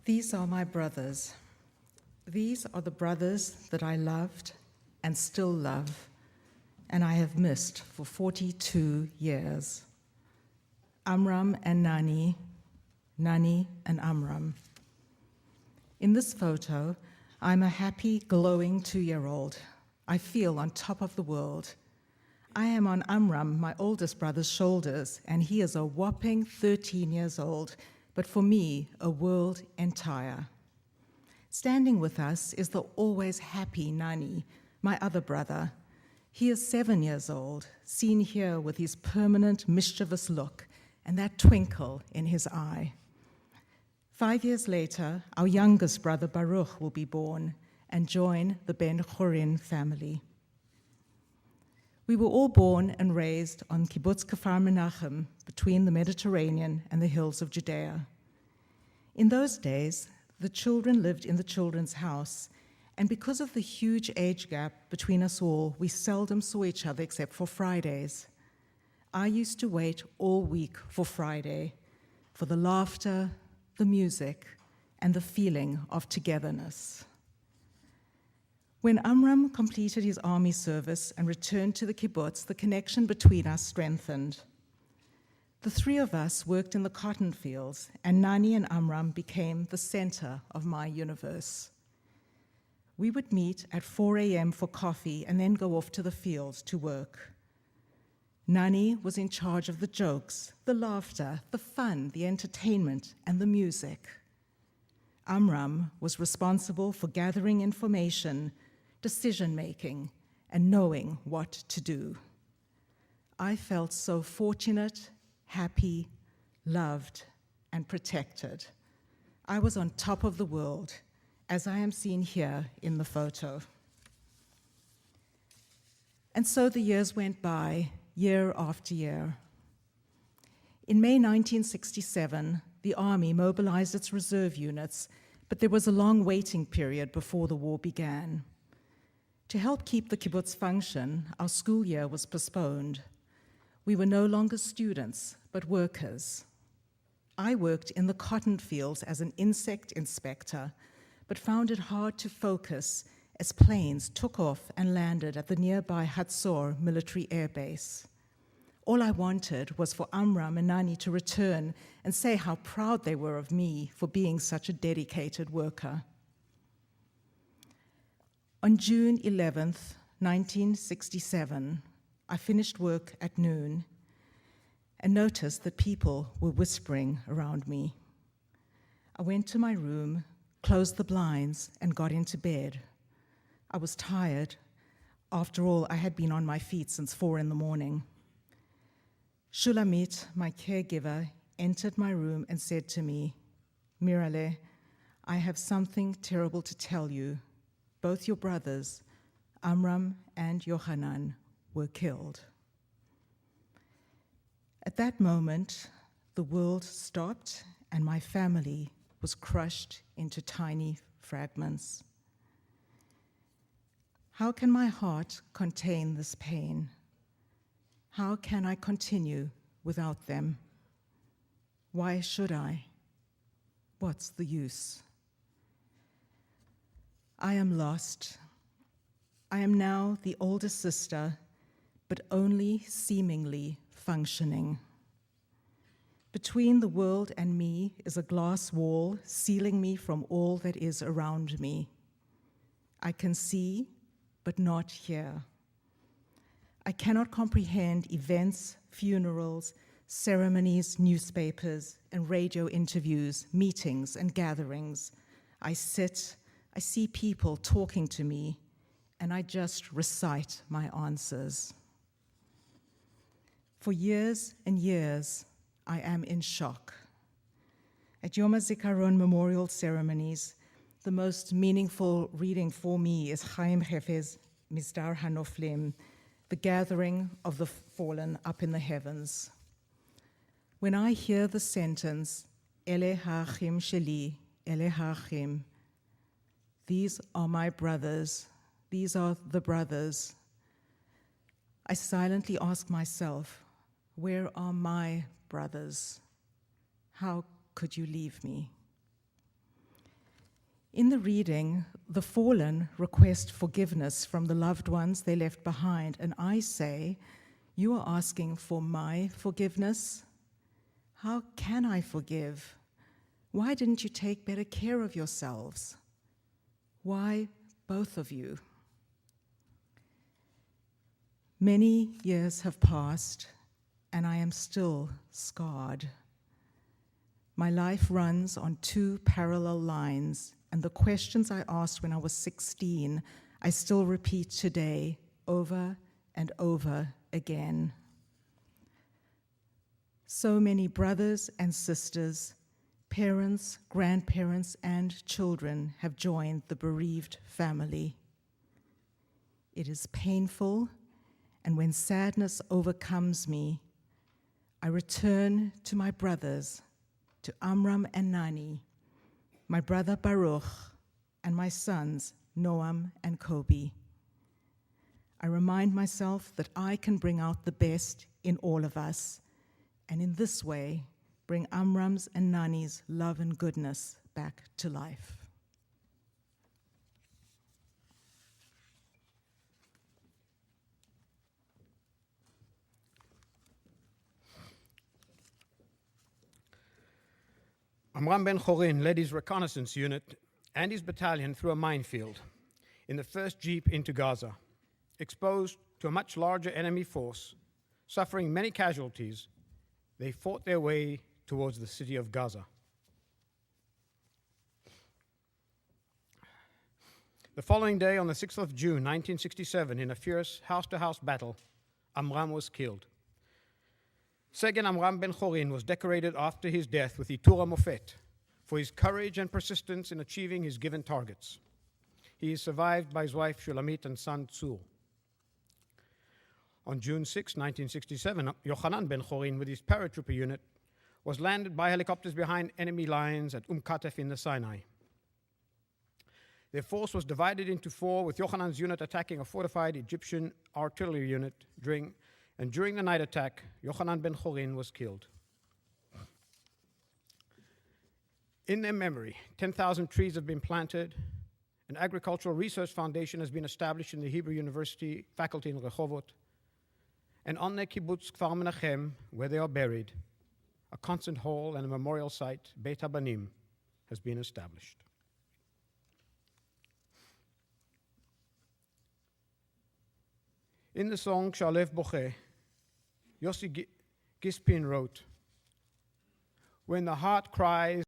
These are my brothers. These are the brothers that I loved and still love, and I have missed for 42 years. Amram and Nani, Nani and Amram. In this photo, I'm a happy, glowing 2-year-old. I feel on top of the world. I am on Amram, my oldest brother's shoulders, and he is a whopping 13 years old, but for me, a world entire. Standing with us is the always happy Nani, my other brother. He is 7 years old, seen here with his permanent mischievous look and that twinkle in his eye. 5 years later, our youngest brother Baruch will be born and join the Ben Chorin family. We were all born and raised on Kibbutz Kfar Menachem, between the Mediterranean and the hills of Judea. In those days, the children lived in the children's house, and because of the huge age gap between us all, we seldom saw each other except for Fridays. I used to wait all week for Friday, for the laughter, the music, and the feeling of togetherness. When Amram completed his army service and returned to the kibbutz, the connection between us strengthened. The three of us worked in the cotton fields, and Nani and Amram became the center of my universe. We would meet at 4 a.m. for coffee and then go off to the fields to work. Nani was in charge of the jokes, the laughter, the fun, the entertainment, and the music. Amram was responsible for gathering information, decision-making, and knowing what to do. I felt so fortunate, happy, loved, and protected. I was on top of the world, as I am seen here in the photo. And so the years went by, year after year. In May 1967, the Army mobilized its reserve units, but there was a long waiting period before the war began. To help keep the kibbutz function, our school year was postponed. We were no longer students, but workers. I worked in the cotton fields as an insect inspector, but found it hard to focus as planes took off and landed at the nearby Hatzor military air base. All I wanted was for Amram and Nani to return and say how proud they were of me for being such a dedicated worker. On June 11th, 1967, I finished work at noon and noticed that people were whispering around me. I went to my room, closed the blinds, and got into bed. I was tired. After all, I had been on my feet since 4 a.m. Shulamit, my caregiver, entered my room and said to me, "Mira, I have something terrible to tell you. Both your brothers, Amram and Yohanan, were killed." At that moment, the world stopped and my family was crushed into tiny fragments. How can my heart contain this pain? How can I continue without them? Why should I? What's the use? I am lost. I am now the older sister, but only seemingly functioning. Between the world and me is a glass wall sealing me from all that is around me. I can see, but not hear. I cannot comprehend events, funerals, ceremonies, newspapers, and radio interviews, meetings, and gatherings. I sit, I see people talking to me, and I just recite my answers. For years and years, I am in shock. At Yom Ha'Zikaron memorial ceremonies, the most meaningful reading for me is Chaim Hefez's Mizdar HaNoflim, the gathering of the fallen up in the heavens. When I hear the sentence, Ele ha'achim sheli, ele ha'achim, these are my brothers, these are the brothers, I silently ask myself, where are my brothers? How could you leave me? In the reading, the fallen request forgiveness from the loved ones they left behind, and I say, you are asking for my forgiveness? How can I forgive? Why didn't you take better care of yourselves? Why, both of you? Many years have passed, and I am still scarred. My life runs on two parallel lines, and the questions I asked when I was 16, I still repeat today, over and over again. So many brothers and sisters, parents, grandparents, and children have joined the bereaved family. It is painful, and when sadness overcomes me, I return to my brothers, to Amram and Nani, my brother Baruch, and my sons Noam and Kobe. I remind myself that I can bring out the best in all of us, and in this way, bring Amram's and Nani's love and goodness back to life. Amram ben Chorin led his reconnaissance unit and his battalion through a minefield in the first jeep into Gaza. Exposed to a much larger enemy force, suffering many casualties, they fought their way towards the city of Gaza. The following day, on the 6th of June, 1967, in a fierce house-to-house battle, Amram was killed. Segen Amram ben Chorin was decorated after his death with the Torah Mofet for his courage and persistence in achieving his given targets. He is survived by his wife Shulamit and son Tzur. On June 6, 1967, Yochanan ben Chorin with his paratrooper unit was landed by helicopters behind enemy lines at Katef in the Sinai. Their force was divided into four, with Yochanan's unit attacking a fortified Egyptian artillery unit during the night attack. Yochanan ben Chorin was killed. In their memory, 10,000 trees have been planted. An agricultural research foundation has been established in the Hebrew University faculty in Rehovot. And on their kibbutz Kfar Menachem, where they are buried, a concert hall and a memorial site, Beit HaBanim, has been established. In the song Shalev Boche, Yossi Gispin wrote, "When the heart cries,